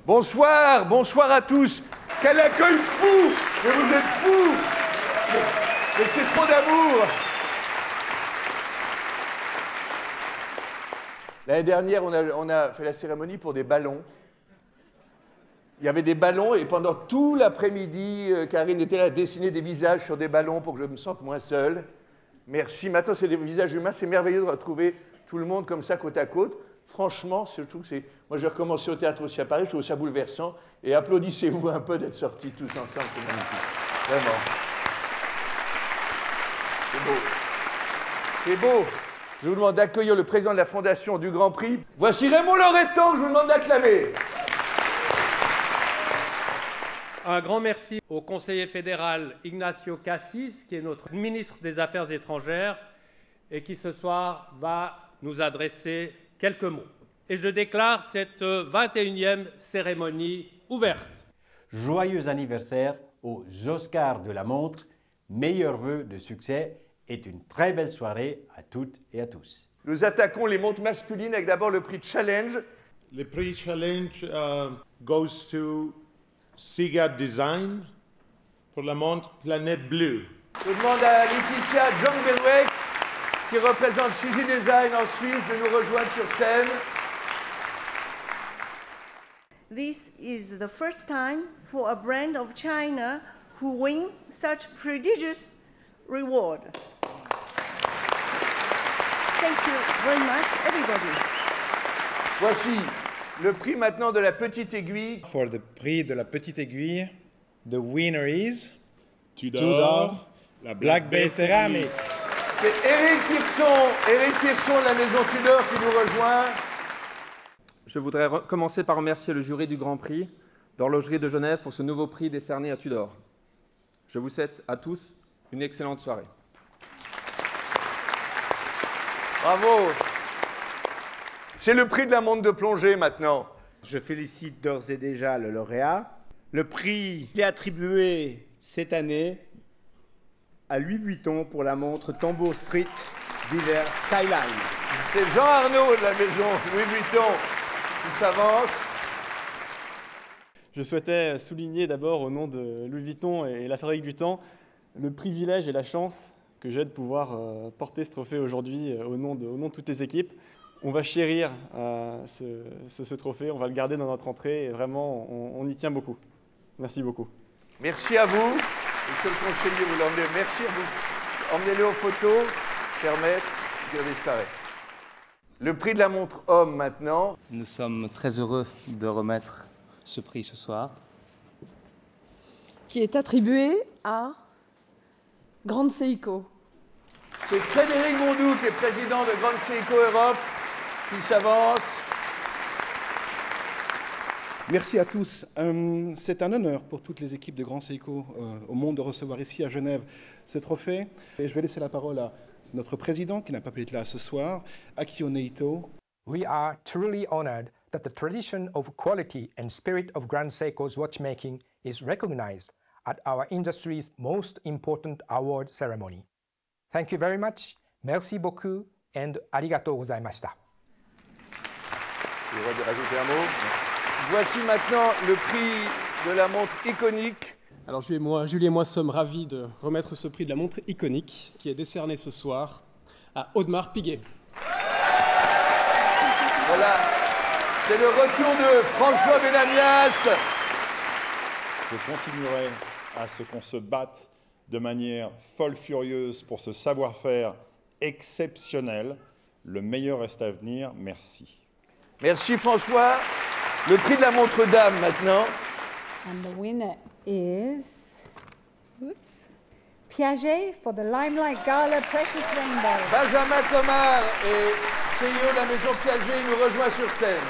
Bonsoir, bonsoir à tous. Quel accueil fou! Mais vous êtes fous! Mais c'est trop d'amour! L'année dernière, on a fait la cérémonie pour des ballons. Il y avait des ballons et pendant tout l'après-midi, Karine était là à dessiner des visages sur des ballons pour que je me sente moins seul. Merci. Maintenant, c'est des visages humains. C'est merveilleux de retrouver tout le monde comme ça, côte à côte. Franchement, je trouve que c'est... Moi, j'ai recommencé au théâtre aussi à Paris. Je trouve ça bouleversant. Et applaudissez-vous un peu d'être sortis tous ensemble. C'est magnifique. Vraiment. C'est beau. C'est beau. Je vous demande d'accueillir le président de la Fondation du Grand Prix. Voici Raymond Loretan que je vous demande d'acclamer. Un grand merci au conseiller fédéral Ignacio Cassis, qui est notre ministre des Affaires étrangères et qui ce soir va nous adresser quelques mots. Et je déclare cette 21e cérémonie ouverte. Joyeux anniversaire aux Oscars de la montre, meilleurs vœux de succès et une très belle soirée à toutes et à tous. Nous attaquons les montres masculines avec d'abord le prix Challenge. Le prix Challenge goes to Siga Design pour la montre Planète Bleue. Je demande à Laetitia Jungbelwex, qui représente Suzy Design en Suisse, de nous rejoindre sur scène. This is the first time for a brand of China who win such prodigious reward. Thank you very much, everybody. Voici le prix maintenant de la petite aiguille. For the prix de la petite aiguille, the winner is Tudor, la Black Bay Ceramic. C'est Éric Pearson de la maison Tudor qui nous rejoint. Je voudrais commencer par remercier le jury du Grand Prix d'Horlogerie de Genève pour ce nouveau prix décerné à Tudor. Je vous souhaite à tous une excellente soirée. Bravo. C'est le prix de la montre de plongée maintenant. Je félicite d'ores et déjà le lauréat. Le prix est attribué cette année à Louis Vuitton pour la montre Tombow Street d'hiver Skyline. C'est Jean Arnaud de la maison Louis Vuitton qui s'avance. Je souhaitais souligner d'abord au nom de Louis Vuitton et la Fabrique du Temps le privilège et la chance que j'ai de pouvoir porter ce trophée aujourd'hui au nom de toutes les équipes. On va chérir ce trophée, on va le garder dans notre entrée et vraiment on y tient beaucoup. Merci beaucoup. Merci à vous. Monsieur le conseiller, vous l'emmenez. Merci à vous. Emmenez-le aux photos, permettre de disparaître. Le prix de la montre homme maintenant. Nous sommes très heureux de remettre ce prix ce soir. Qui est attribué à Grande Seiko. C'est Frédéric Mondou qui est président de Grande Seiko Europe qui s'avance. Merci à tous. C'est un honneur pour toutes les équipes de Grand Seiko au monde de recevoir ici à Genève ce trophée. Et je vais laisser la parole à notre président qui n'a pas pu être là ce soir, Akio Neito. We are truly honored that the tradition of quality and spirit of Grand Seiko's watchmaking is recognized at our industry's most important award ceremony. Thank you very much. Merci beaucoup and arigatou gozaimashita. Je voudrais rajouter un mot. Voici maintenant le prix de la montre iconique. Alors Julie et moi sommes ravis de remettre ce prix de la montre iconique qui est décerné ce soir à Audemars Piguet. Voilà, c'est le retour de François Benamias. Je continuerai à ce qu'on se batte de manière folle furieuse pour ce savoir-faire exceptionnel. Le meilleur reste à venir. Merci. Merci François. Le prix de la montre dame maintenant. And the winner is Piaget for the Limelight Gala Precious Rainbow. Benjamin Comard et CEO de la maison Piaget nous rejoint sur scène.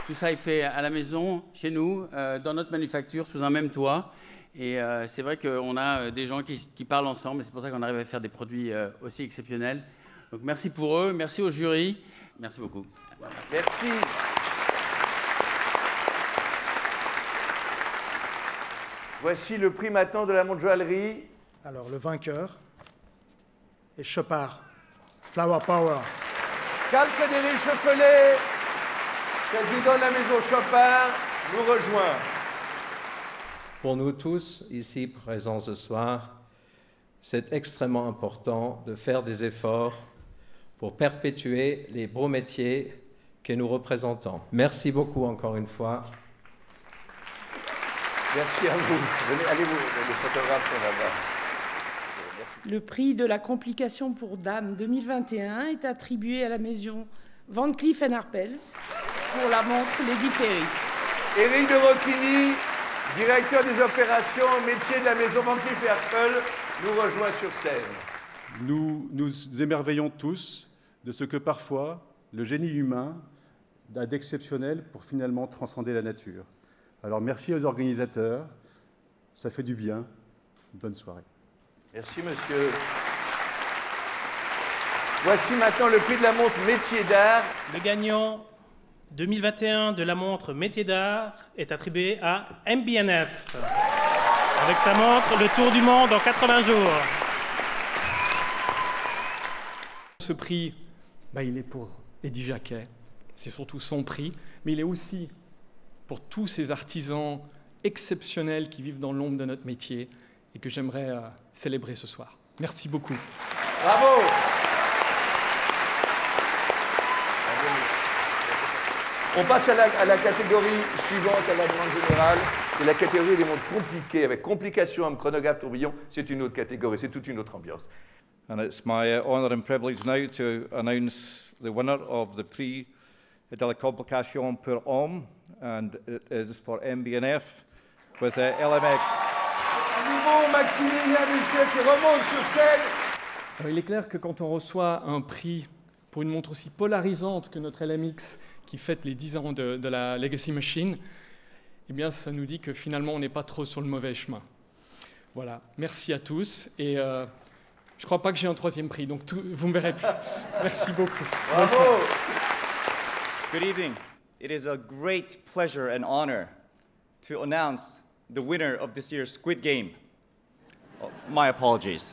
Tout ça est fait à la maison, chez nous, dans notre manufacture, sous un même toit. Et c'est vrai qu'on a des gens qui parlent ensemble, et c'est pour ça qu'on arrive à faire des produits aussi exceptionnels. Donc merci pour eux, merci au jury, merci beaucoup. Merci. Voici le prix maintenant de la montre joaillerie. Alors le vainqueur est Chopard, Flower Power. Carl Frédéric Cheffelet, président de la Maison Chopin, nous rejoint. Pour nous tous ici présents ce soir, c'est extrêmement important de faire des efforts pour perpétuer les beaux métiers que nous représentons. Merci beaucoup encore une fois. Merci à vous. Venez, allez-vous, les photographes sont là-bas. Le prix de la complication pour dames 2021 est attribué à la maison Van Cleef & Arpels pour la montre Lady Ferry. Éric de Rocchini, directeur des opérations, métier de la maison Van Cleef & Arpels, nous rejoint sur scène. Nous nous émerveillons tous de ce que parfois le génie humain a d'exceptionnel pour finalement transcender la nature. Alors merci aux organisateurs, ça fait du bien. Bonne soirée. Merci monsieur. Voici maintenant le prix de la montre métier d'art. Le gagnant 2021 de la montre métier d'art est attribué à MB&F avec sa montre Le Tour du Monde en 80 jours. Ce prix, il est pour Eddy Jacquet, c'est surtout son prix, mais il est aussi pour tous ces artisans exceptionnels qui vivent dans l'ombre de notre métier et que j'aimerais célébrer ce soir. Merci beaucoup. Bravo. On passe à la catégorie suivante, à la demande générale. C'est la catégorie des montres compliquées, avec complications, homme, chronographe, tourbillon. C'est une autre catégorie, c'est toute une autre ambiance. And it's my honour and privilege now to announce the winner of the Prix de la Complication pour Homme, and it is for MB&F with LMX. À nouveau, Maximilien Michel qui remonte sur scène. Alors, il est clair que quand on reçoit un prix pour une montre aussi polarisante que notre LMX, qui fête les 10 ans de la Legacy Machine, eh bien, ça nous dit que finalement, on n'est pas trop sur le mauvais chemin. Voilà, merci à tous. Et je ne crois pas que j'ai un troisième prix, donc vous ne me verrez plus. Merci beaucoup. Bravo. Good evening. It is a great pleasure and honor to announce the winner of this year's Squid Game. Oh, my apologies.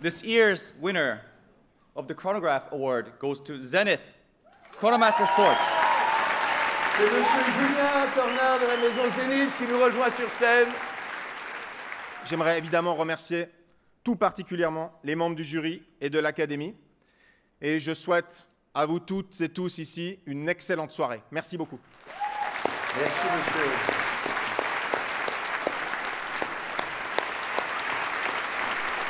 This year's winner of the Chronograph Award goes to Zenith Chronomaster Sports. C'est M. Julien Tornard de la maison Zénith qui nous rejoint sur scène. J'aimerais évidemment remercier tout particulièrement les membres du jury et de l'Académie. Et je souhaite à vous toutes et tous ici une excellente soirée. Merci beaucoup. Merci, monsieur.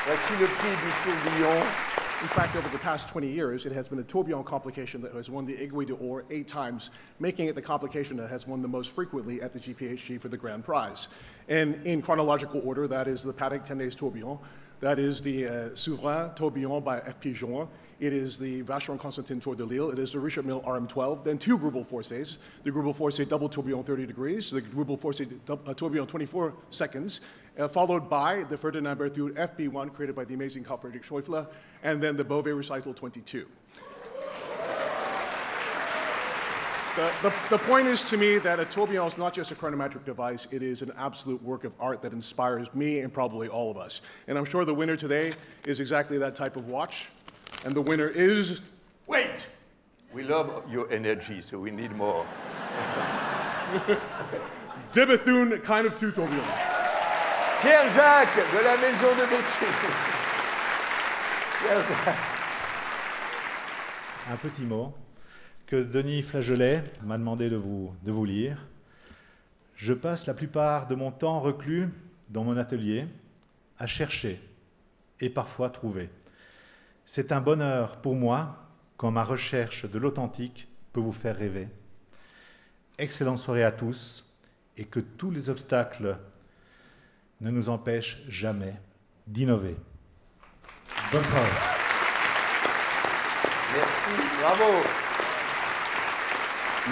Voici le prix du tourbillon. In fact, over the past 20 years, it has been a tourbillon complication that has won the Aiguille d'Or 8 times, making it the complication that has won the most frequently at the GPHG for the grand prize. And in chronological order, that is the Patek Tenez tourbillon, that is the Souverain tourbillon by F. Pigeon, it is the Vacheron Constantin Tour de Lille, it is the Richard Mille RM12, then two Grubel Forces, the Grubel Force double tourbillon 30 degrees, the Grubel Force tourbillon 24 seconds, followed by the Ferdinand Berthoud FB1 created by the amazing Carl Friedrich Schäufele, and then the Beauvais Recital 22. The point is to me that a tourbillon is not just a chronometric device, it is an absolute work of art that inspires me and probably all of us. And I'm sure the winner today is exactly that type of watch. And the winner is... Wait! We love your energy, so we need more. De Bethune kind of two tourbillon. Pierre-Jacques de la maison de Bethune. Pierre-Jacques. Un petit mot que Denis Flageolet m'a demandé de vous lire. Je passe la plupart de mon temps reclus dans mon atelier à chercher et parfois trouver. C'est un bonheur pour moi quand ma recherche de l'authentique peut vous faire rêver. Excellente soirée à tous et que tous les obstacles ne nous empêchent jamais d'innover. Bonne soirée. Merci, bravo.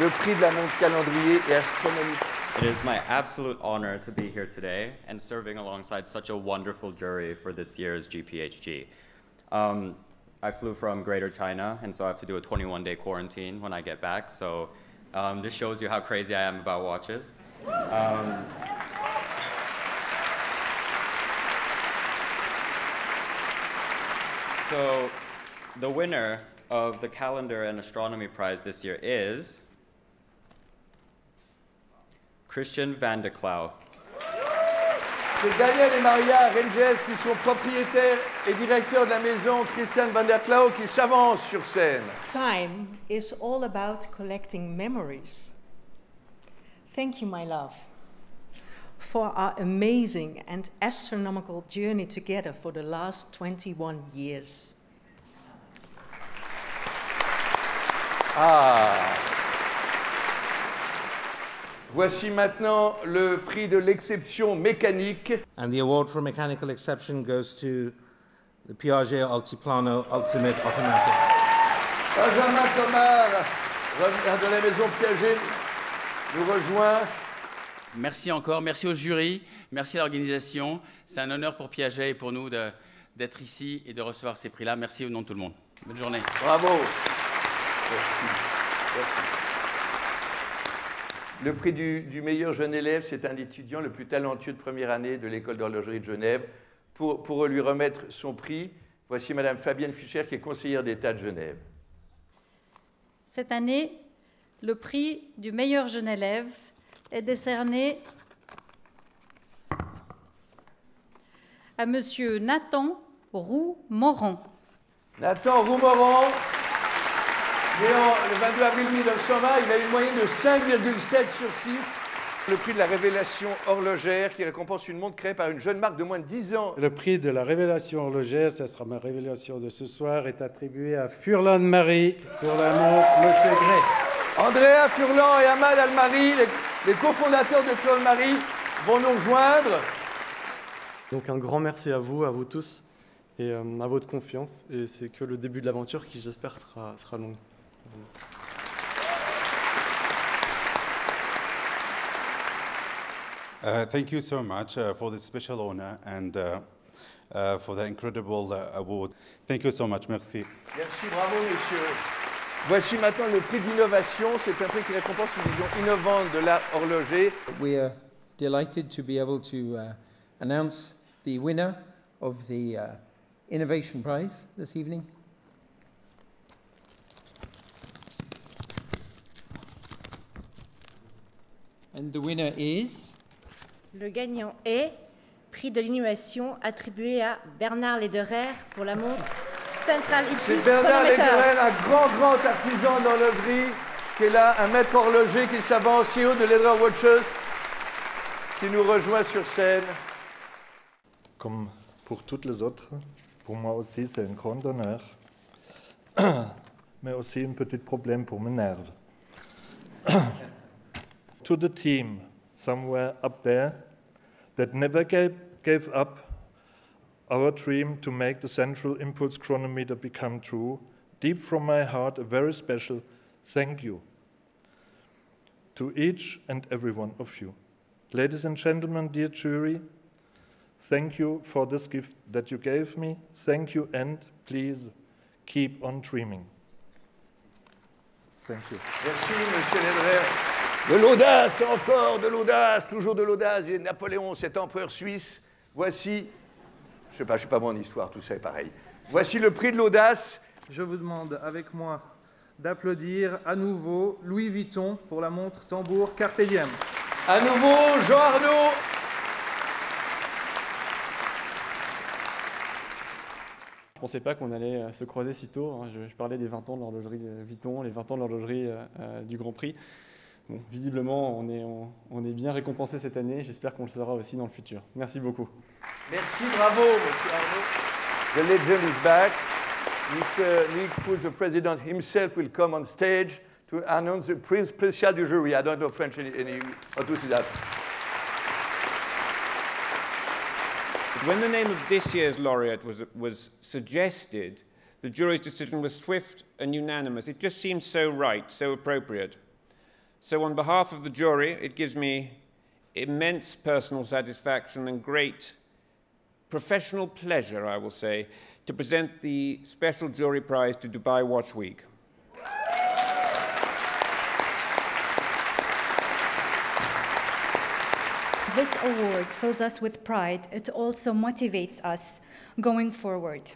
Le prix de la montre calendrier et astronomique. It is my absolute honor to be here today and serving alongside such a wonderful jury for this year's GPHG. I flew from Greater China, and so I have to do a 21-day quarantine when I get back. So this shows you how crazy I am about watches. So the winner of the Calendar and Astronomy Prize this year is Christian van der Klauw. C'est Daniel et Maria Renges qui sont propriétaires et directeurs de la maison Christian van der Klauw qui s'avancent sur scène. Time is all about collecting memories. Thank you, my love, for our amazing and astronomical journey together for the last 21 years. Voici maintenant le prix de l'exception mécanique. And the award for mechanical exception goes to the Piaget Altiplano Ultimate Automatic. Benjamin Comard, de la maison Piaget, nous rejoint. Merci encore, merci au jury, merci à l'organisation. C'est un honneur pour Piaget et pour nous d'être ici et de recevoir ces prix-là. Merci au nom de tout le monde. Bonne journée. Bravo. Le prix du meilleur jeune élève, c'est un étudiant le plus talentueux de première année de l'école d'horlogerie de Genève. Pour lui remettre son prix, voici Madame Fabienne Fischer, qui est conseillère d'État de Genève. Cette année, le prix du meilleur jeune élève est décerné à Monsieur Nathan Roux-Morand. Nathan Roux-Morand, né le 22 avril 1920, il a une moyenne de 5,7 sur 6. Le prix de la révélation horlogère qui récompense une montre créée par une jeune marque de moins de 10 ans. Le prix de la révélation horlogère, ce sera ma révélation de ce soir, est attribué à Furlan Marie pour la montre Monsieur Gray. Andrea Furlan et Ahmad Al-Mari, les cofondateurs de Furlan Marie, vont nous rejoindre. Donc un grand merci à vous tous, et à votre confiance. Et c'est que le début de l'aventure qui, j'espère, sera longue. Thank you so much for this special honor and for the incredible award. Thank you so much. Merci. Merci, bravo, messieurs. Voici maintenant le prix d'innovation. C'est un prix qui récompense une vision innovante de l'art horloger. We are delighted to be able to announce the winner of the Innovation Prize this evening. And the winner is... Le gagnant est prix de l'innovation attribué à Bernard Lederer pour la montre Central Impulse C'est Bernard Lederer, un grand artisan d'horlogerie qui est là, un maître horloger qui s'avance, CEO de Lederer Watches, qui nous rejoint sur scène. Comme pour toutes les autres, pour moi aussi c'est un grand honneur, mais aussi un petit problème pour mes nerfs. To the team somewhere up there that never gave up our dream to make the Central Impulse Chronometer become true, deep from my heart, a very special thank you to each and every one of you. Ladies and gentlemen, dear jury, thank you for this gift that you gave me. Thank you, and please keep on dreaming. Thank you. Merci, Monsieur Lederer. De l'audace, encore de l'audace, toujours de l'audace. Et Napoléon, cet empereur suisse, voici, je sais pas bon en histoire, tout ça est pareil. Voici le prix de l'audace. Je vous demande avec moi d'applaudir à nouveau Louis Vuitton pour la montre tambour Carpe Diem. À nouveau, Jean Arnaud. Je ne pensais pas qu'on allait se croiser si tôt. Je parlais des 20 ans de l'horlogerie Vuitton, les 20 ans de l'horlogerie du Grand Prix. Bon, visiblement, on est bien récompensé cette année. J'espère qu'on le sera aussi dans le futur. Merci beaucoup. Merci, bravo, Monsieur Arnaud. The legend is back. Mr. Nick Foos, the president himself, will come on stage to announce the prix spécial du jury. I don't know French how to say that. When the name of this year's laureate was suggested, the jury's decision was swift and unanimous. It just seemed so right, so appropriate. So on behalf of the jury, it gives me immense personal satisfaction and great professional pleasure, I will say, to present the special jury prize to Dubai Watch Week. This award fills us with pride. It also motivates us going forward.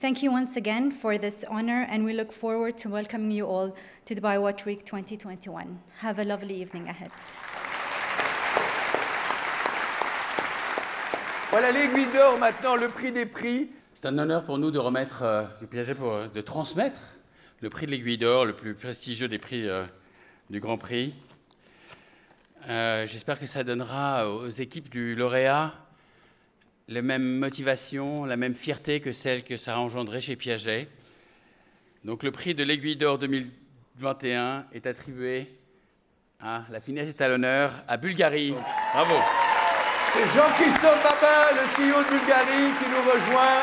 Thank you once again for this honor, and we look forward to welcoming you all to Dubai Watch Week 2021. Have a lovely evening ahead. Voilà l'Aiguille d'Or maintenant, le prix des prix. C'est un honneur pour nous de remettre, de transmettre le prix de l'Aiguille d'Or, le plus prestigieux des prix du Grand Prix. J'espère que ça donnera aux équipes du lauréat la même motivation, la même fierté que celle que ça a engendré chez Piaget. Donc le prix de l'Aiguille d'Or 2021 est attribué à la finesse est à l'honneur à Bulgarie. Bravo. C'est Jean-Christophe Babin, le CEO de Bulgarie, qui nous rejoint.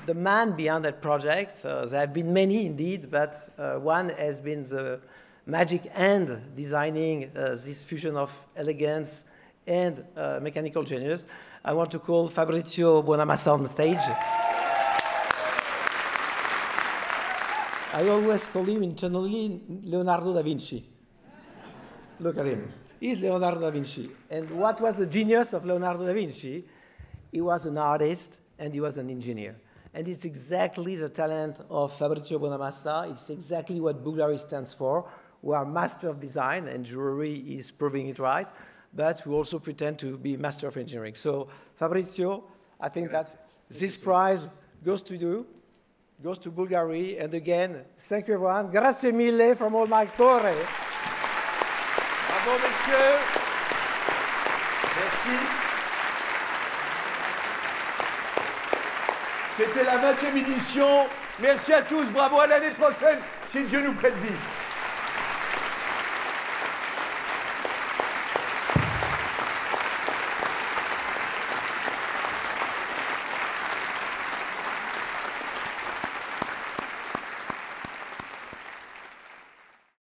The man behind that project, there have been many indeed, but one has been the magic hand designing this fusion of elegance and mechanical genius. I want to call Fabrizio Buonamassa on the stage. I always call him internally Leonardo da Vinci. Look at him. He's Leonardo da Vinci. And what was the genius of Leonardo da Vinci? He was an artist and he was an engineer. And it's exactly the talent of Fabrizio Buonamassa. It's exactly what Bulgari stands for. We are master of design, and jewelry is proving it right. But we also pretend to be master of engineering. So, Fabrizio, I think that this prize goes to you, goes to Bulgari. And again, thank you everyone. Grazie mille from all my Torre. Bravo, messieurs. Merci. C'était la 20e édition. Merci à tous. Bravo, à l'année prochaine, si Dieu nous prête vie.